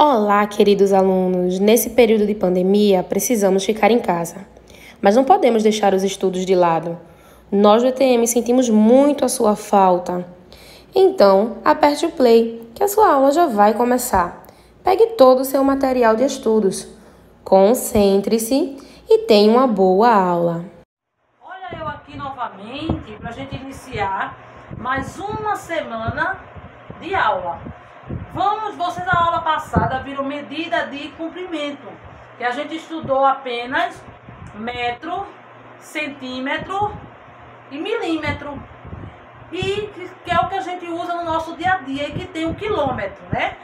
Olá, queridos alunos! Nesse período de pandemia, precisamos ficar em casa. Mas não podemos deixar os estudos de lado. Nós do ETM sentimos muito a sua falta. Então, aperte o play, que a sua aula já vai começar. Pegue todo o seu material de estudos. Concentre-se e tenha uma boa aula. Olha eu aqui novamente para a gente iniciar mais uma semana de aula. Vocês na aula passada viram medida de comprimento, que a gente estudou apenas metro, centímetro e milímetro. E que é o que a gente usa no nosso dia a dia e que tem o quilômetro, né?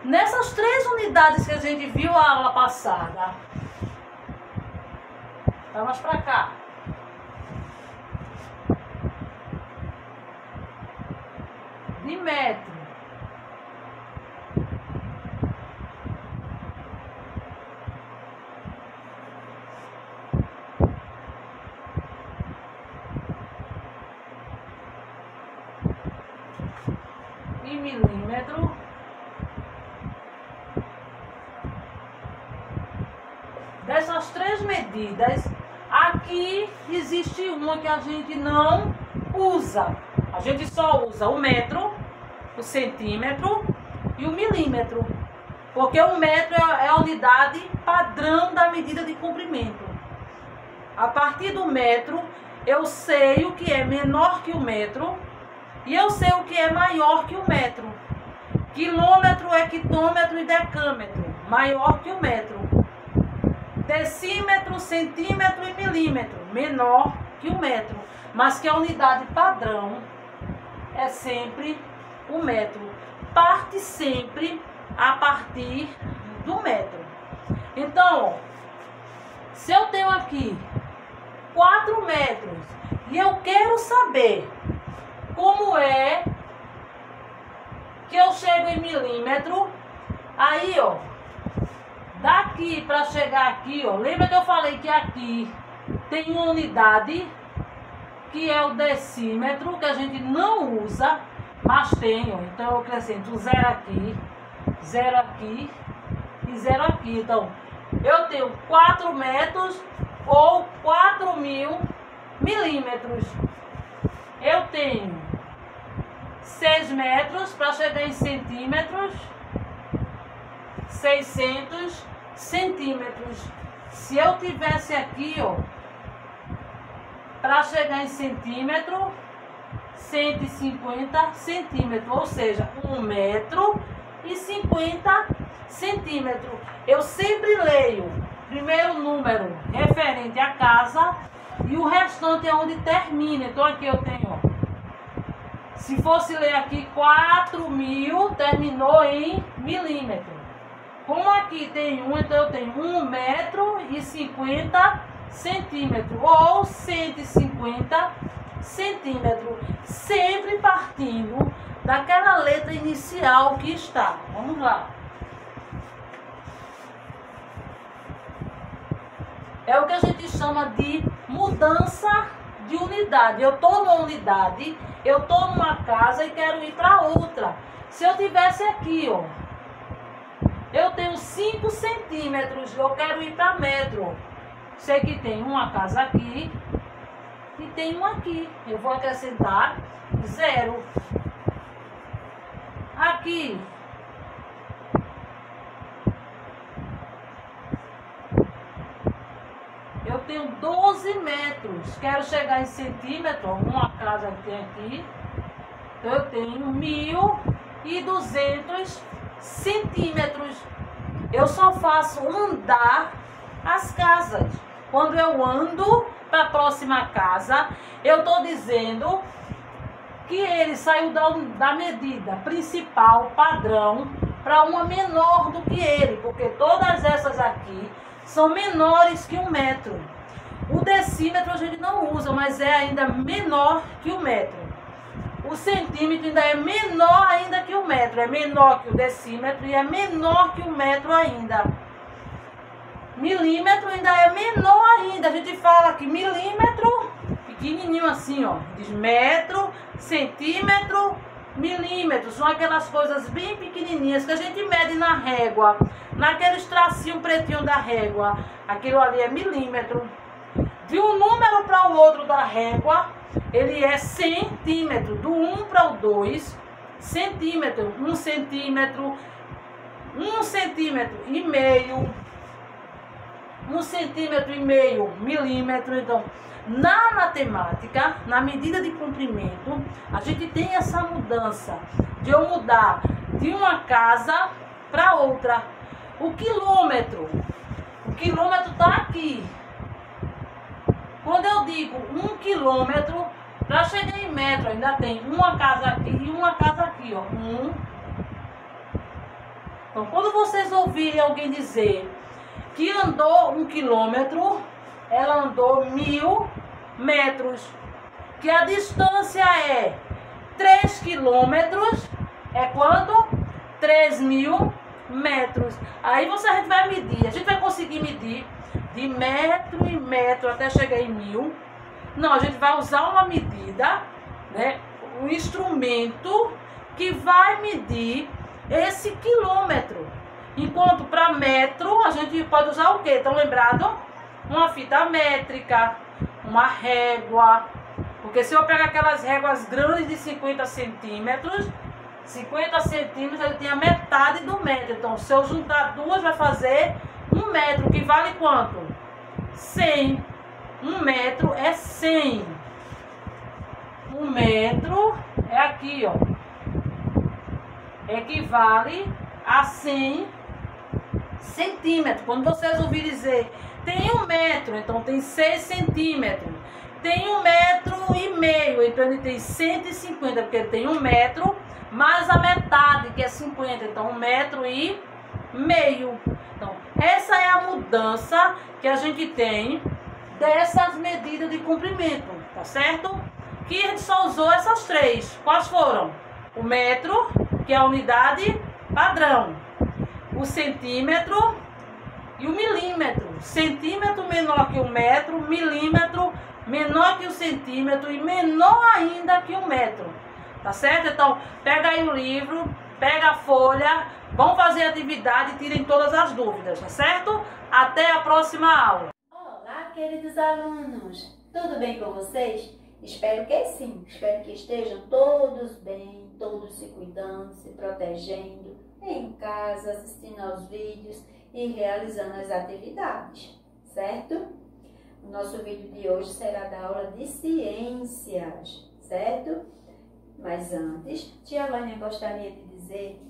Nessas 3 unidades que a gente viu a aula passada, vamos para cá. De metro. E milímetro. Dessas 3 medidas, aqui existe uma que a gente não usa. A gente só usa o metro, o centímetro e o milímetro. Porque o metro é a unidade padrão da medida de comprimento. A partir do metro, eu sei o que é menor que o metro e eu sei o que é maior que o metro. Quilômetro, hectômetro e decâmetro, maior que o metro. Decímetro, centímetro e milímetro, menor que o metro. Mas que a unidade padrão é sempre o metro. Parte sempre a partir do metro. Então, se eu tenho aqui 4 metros e eu quero saber como é que eu chego em milímetro, aí, ó, daqui para chegar aqui, ó, lembra que eu falei que aqui tem uma unidade que é o decímetro, que a gente não usa, mas tem, ó. Então eu acrescento 0 aqui, 0 aqui e 0 aqui. Então, eu tenho 4 metros ou 4.000 milímetros. Eu tenho 6 metros para chegar em centímetros, 600 centímetros. Se eu tivesse aqui, ó, para chegar em centímetro, 150 centímetros, ou seja, 1 metro e 50 centímetros. Eu sempre leio primeiro número referente à casa e o restante é onde termina. Então aqui eu tenho, ó, se fosse ler aqui 4.000, terminou em milímetro. Como aqui tem 1, então eu tenho 1 metro e 50 centímetros ou 150 centímetros, sempre partindo daquela letra inicial que está. Vamos lá. É o que a gente chama de mudança de unidade. Eu estou numa unidade, eu estou numa casa e quero ir para outra. Se eu tivesse aqui, ó, eu tenho 5 centímetros, eu quero ir para metro. Sei que tem uma casa aqui e tem uma aqui. Eu vou acrescentar 0. Aqui. Eu tenho 12 metros. Quero chegar em centímetro. Uma casa que tem aqui. Então eu tenho 1.200 centímetros. Eu só faço andar as casas. Quando eu ando para a próxima casa, eu estou dizendo que ele saiu da medida principal, padrão, para uma menor do que ele, porque todas essas aqui são menores que 1 metro. O decímetro a gente não usa, mas é ainda menor que o metro. O centímetro ainda é menor ainda que o metro, é menor que o decímetro e é menor que o metro ainda. Milímetro ainda é menor ainda. A gente fala que milímetro pequenininho assim, ó, diz metro, centímetro milímetros são aquelas coisas bem pequenininhas que a gente mede na régua, naquele tracinho pretinho da régua. Aquilo ali é milímetro. De um número para o outro da régua, ele é centímetro. Do 1 para o 2, centímetro. 1 centímetro, 1 centímetro e meio, 1 centímetro e meio milímetro. Então, na matemática, na medida de comprimento, a gente tem essa mudança de eu mudar de uma casa para outra. O quilômetro está aqui. Quando eu digo 1 quilômetro, para chegar em metro, ainda tem uma casa aqui e uma casa aqui, ó. Então, quando vocês ouvirem alguém dizer que andou 1 quilômetro, ela andou 1000 metros. Que a distância é 3 quilômetros, é quanto? 3.000 metros. Aí a gente vai medir, a gente vai conseguir medir de metro em metro até chegar em 1000. Não, a gente vai usar uma medida, né? Um instrumento que vai medir esse quilômetro. Enquanto para metro, a gente pode usar o quê? Estão lembrados? Uma fita métrica, uma régua. Porque se eu pegar aquelas réguas grandes de 50 centímetros, 50 centímetros ele tem a metade do metro. Então, se eu juntar duas, vai fazer 1 metro, que vale quanto? 100. 1 metro é 100. 1 metro é aqui, ó. Equivale a 100 centímetros. Quando vocês ouvirem dizer, tem 1 metro, então tem 6 centímetros. Tem 1,5 metros, então ele tem 150, porque ele tem 1 metro, mais a metade, que é 50, então 1,5 metros. Então, essa é a mudança que a gente tem dessas medidas de comprimento, tá certo? Que a gente só usou essas três. Quais foram? O metro, que é a unidade padrão, o centímetro e o milímetro. Centímetro menor que o metro, milímetro menor que o centímetro e menor ainda que o metro. Tá certo? Então, pega aí o livro, pega a folha, vão fazer a atividade e tirem todas as dúvidas, tá certo? Até a próxima aula. Olá, queridos alunos! Tudo bem com vocês? Espero que sim. Espero que estejam todos bem, todos se cuidando, se protegendo, em casa, assistindo aos vídeos e realizando as atividades, certo? O nosso vídeo de hoje será da aula de ciências, certo? Mas antes, tia Vânia gostaria de dizer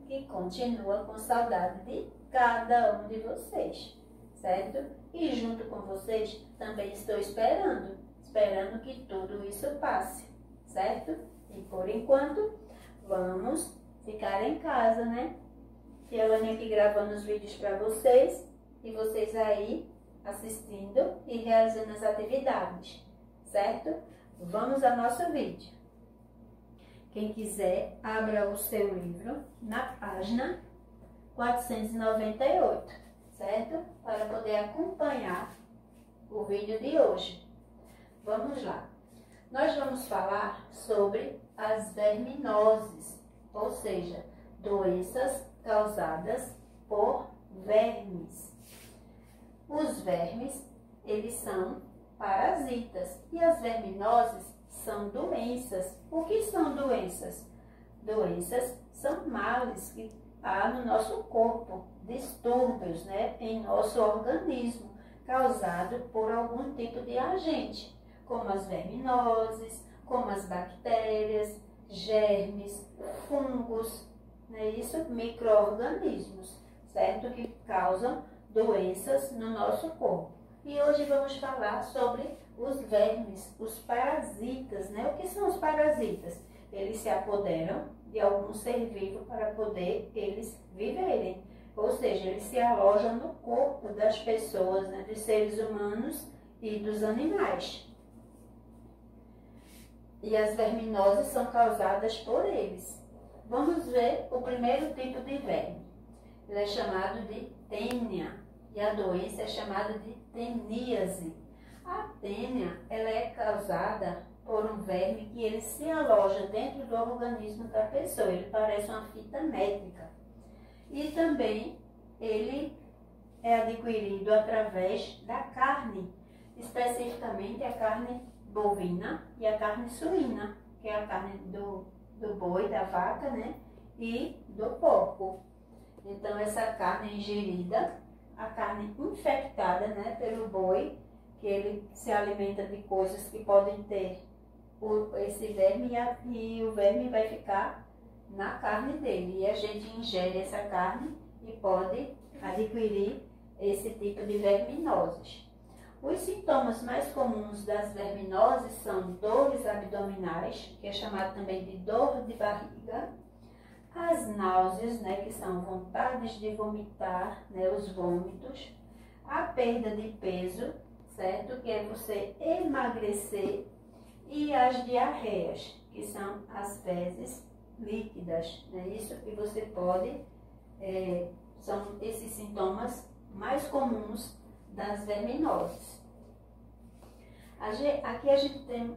que continua com saudade de cada um de vocês, certo? E junto com vocês também estou esperando que tudo isso passe, certo? E por enquanto, vamos ficar em casa, né? Tia Vânia aqui gravando os vídeos para vocês e vocês aí assistindo e realizando as atividades, certo? Vamos ao nosso vídeo. Quem quiser, abra o seu livro na página 498, certo? Para poder acompanhar o vídeo de hoje. Vamos lá. Nós vamos falar sobre as verminoses, ou seja, doenças causadas por vermes. Os vermes, eles são parasitas e as verminoses são doenças. O que são doenças? Doenças são males que há no nosso corpo, distúrbios, né, em nosso organismo, causado por algum tipo de agente, como as verminoses, como as bactérias, germes, fungos, né, isso, micro-organismos, certo? Que causam doenças no nosso corpo. E hoje vamos falar sobre os vermes, os parasitas, né? O que são os parasitas? Eles se apoderam de algum ser vivo para poder eles viverem. Ou seja, eles se alojam no corpo das pessoas, né? Dos seres humanos e dos animais. E as verminoses são causadas por eles. Vamos ver o primeiro tipo de verme. Ele é chamado de tênia e a doença é chamada de teníase. A tênia, ela é causada por um verme que ele se aloja dentro do organismo da pessoa. Ele parece uma fita métrica. E também ele é adquirido através da carne, especificamente a carne bovina e a carne suína, que é a carne do boi, da vaca, né? E do porco. Então, essa carne é ingerida, a carne infectada, né, pelo boi, que ele se alimenta de coisas que podem ter esse verme e o verme vai ficar na carne dele. E a gente ingere essa carne e pode adquirir esse tipo de verminoses. Os sintomas mais comuns das verminoses são dores abdominais, que é chamado também de dor de barriga, as náuseas, né, que são vontades de vomitar, né, os vômitos, a perda de peso, certo? Que é você emagrecer, e as diarreias, que são as fezes líquidas, né? Isso que você pode, são esses sintomas mais comuns das verminoses. Aqui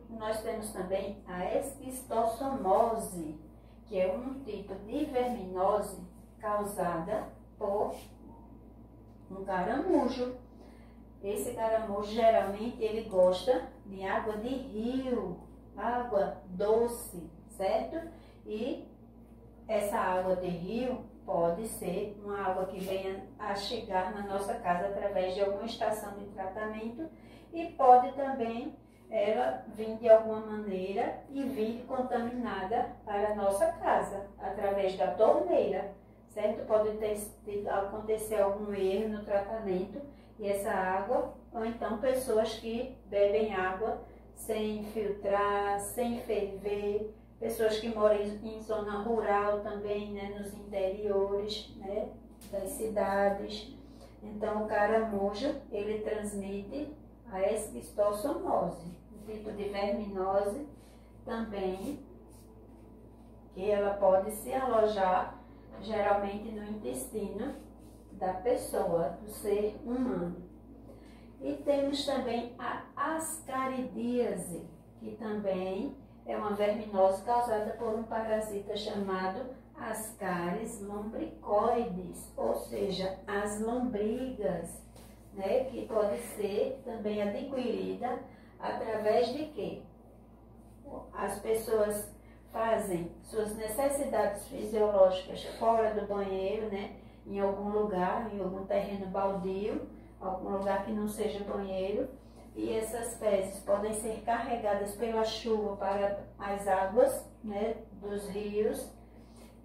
nós temos também a esquistossomose, que é um tipo de verminose causada por um caramujo. Esse caramujo geralmente ele gosta de água de rio, água doce, certo? E essa água de rio pode ser uma água que venha a chegar na nossa casa através de alguma estação de tratamento e pode também ela vir de alguma maneira e vir contaminada para a nossa casa através da torneira, certo? Pode acontecer algum erro no tratamento e essa água, ou então pessoas que bebem água sem filtrar, sem ferver, pessoas que moram em zona rural também, né, nos interiores, né, das cidades. Então, o caramujo, ele transmite a esquistossomose, um tipo de verminose também, que ela pode se alojar geralmente no intestino da pessoa, do ser humano. E temos também a ascaridíase, que também é uma verminose causada por um parasita chamado Ascaris lumbricoides, ou seja, as lombrigas, né, que pode ser também adquirida através de quê? As pessoas fazem suas necessidades fisiológicas fora do banheiro, né, em algum lugar, em algum terreno baldio, algum lugar que não seja banheiro, e essas fezes podem ser carregadas pela chuva para as águas, né, dos rios,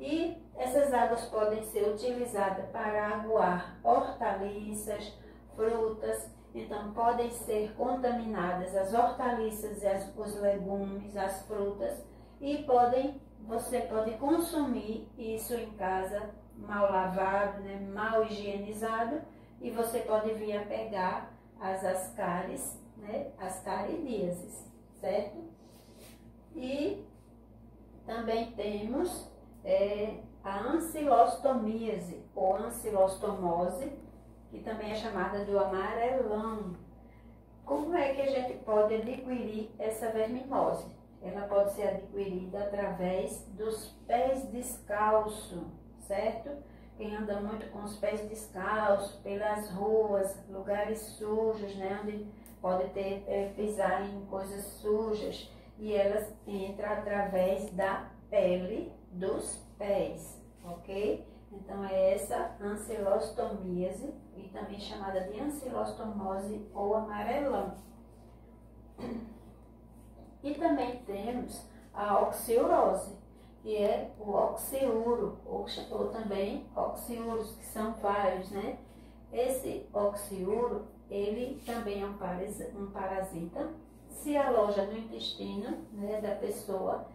e essas águas podem ser utilizadas para aguar hortaliças, frutas, então podem ser contaminadas as hortaliças, os legumes, as frutas, e você pode consumir isso em casa mal lavado, né, mal higienizado, e você pode vir a pegar as ascaris, né, ascaridíases, certo? E também temos a ancilostomíase ou ancilostomose, que também é chamada do amarelão. Como é que a gente pode adquirir essa verminose? Ela pode ser adquirida através dos pés descalços, certo? Quem anda muito com os pés descalços pelas ruas, lugares sujos, né, onde pode pisar em coisas sujas, e elas entram através da pele dos pés, ok? Então é essa ancilostomíase, e também chamada de ancilostomose ou amarelão. E também temos a oxiurose, que é o oxiuro, ou também oxiuros, que são vários, né? Esse oxiuro, ele também é um parasita, se aloja no intestino, né, da pessoa,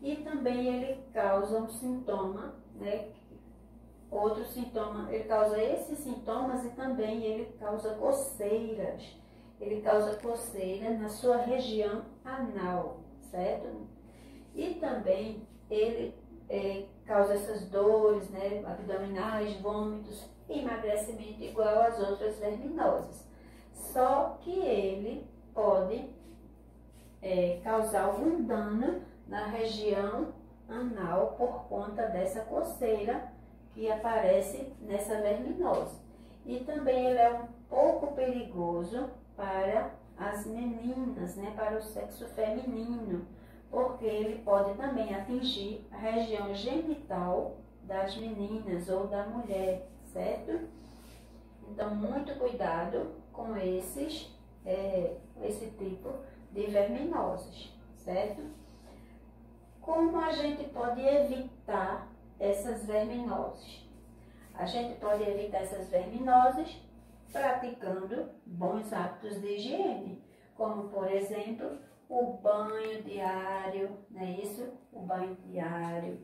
e também ele causa um sintoma, né? Outro sintoma, ele causa esses sintomas e também ele causa coceiras. Ele causa coceira na sua região anal, certo? E também ele causa essas dores, né, abdominais, vômitos, emagrecimento igual às outras verminoses. Só que ele pode causar algum dano na região anal por conta dessa coceira que aparece nessa verminose. E também ele é um pouco perigoso para as meninas, né, para o sexo feminino, porque ele pode também atingir a região genital das meninas ou da mulher, certo? Então, muito cuidado com esse tipo de verminoses, certo? Como a gente pode evitar essas verminoses? A gente pode evitar essas verminoses praticando bons hábitos de higiene, como, por exemplo, o banho diário, não é isso? O banho diário,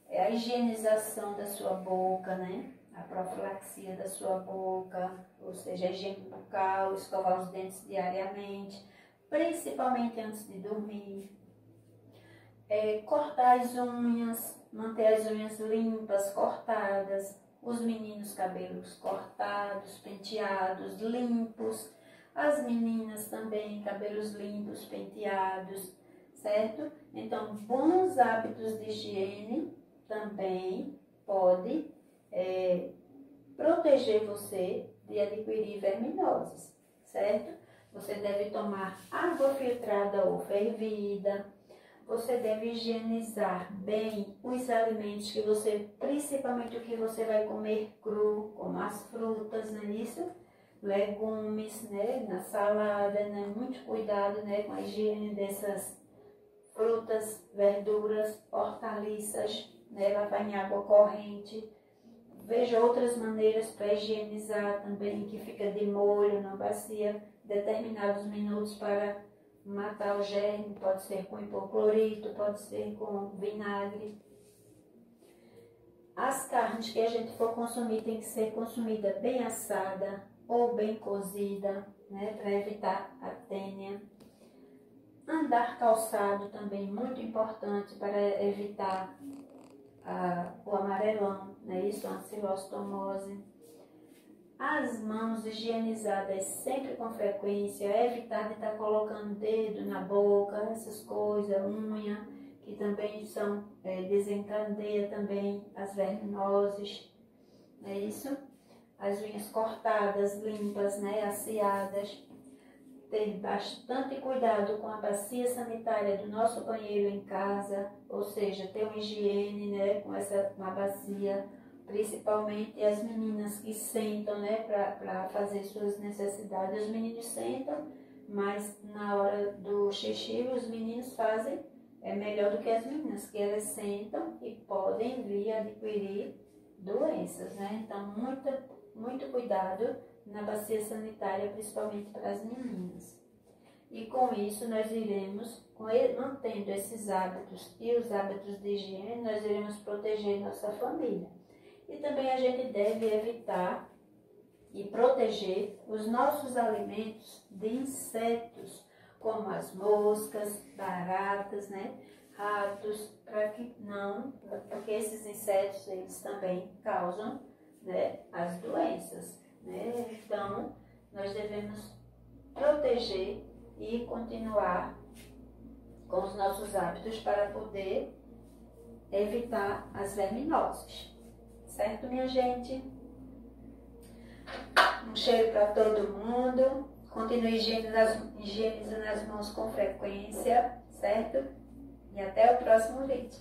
a higienização da sua boca, né? A profilaxia da sua boca, ou seja, a higiene bucal, escovar os dentes diariamente, principalmente antes de dormir. Cortar as unhas, manter as unhas limpas, cortadas, os meninos cabelos cortados, penteados, limpos, as meninas também cabelos limpos, penteados, certo? Então, bons hábitos de higiene também pode proteger você de adquirir verminoses, certo? Você deve tomar água filtrada ou fervida. Você deve higienizar bem os alimentos que você, principalmente o que você vai comer cru, como as frutas, não é isso? Legumes, né? Na salada, né? Muito cuidado, né? Com a higiene dessas frutas, verduras, hortaliças, né? Lavar em água corrente. Veja outras maneiras para higienizar também, que fica de molho na bacia, determinados minutos para matar o germe, pode ser com hipoclorito, pode ser com vinagre. As carnes que a gente for consumir tem que ser consumida bem assada ou bem cozida, né, para evitar a tênia. Andar calçado também muito importante para evitar o amarelão, né, isso, a ancilostomose. As mãos higienizadas sempre com frequência, evitar de estar colocando dedo na boca, essas coisas, unha, que também desencadeia também as verminoses, não é isso? As unhas cortadas, limpas, né, asseadas. Ter bastante cuidado com a bacia sanitária do nosso banheiro em casa, ou seja, ter uma higiene, né, com uma bacia, principalmente as meninas que sentam, né, para fazer suas necessidades. Os meninos sentam, mas na hora do xixi os meninos fazem melhor do que as meninas, que elas sentam e podem vir a adquirir doenças, né? Então, muito cuidado na bacia sanitária, principalmente para as meninas. E com isso nós iremos, mantendo esses hábitos e os hábitos de higiene, nós iremos proteger nossa família. E também a gente deve evitar e proteger os nossos alimentos de insetos, como as moscas, baratas, né, ratos, porque esses insetos eles também causam, né, as doenças, né? Então nós devemos proteger e continuar com os nossos hábitos para poder evitar as verminoses. Certo, minha gente? Um cheiro para todo mundo. Continue higienizando as mãos com frequência, certo? E até o próximo vídeo.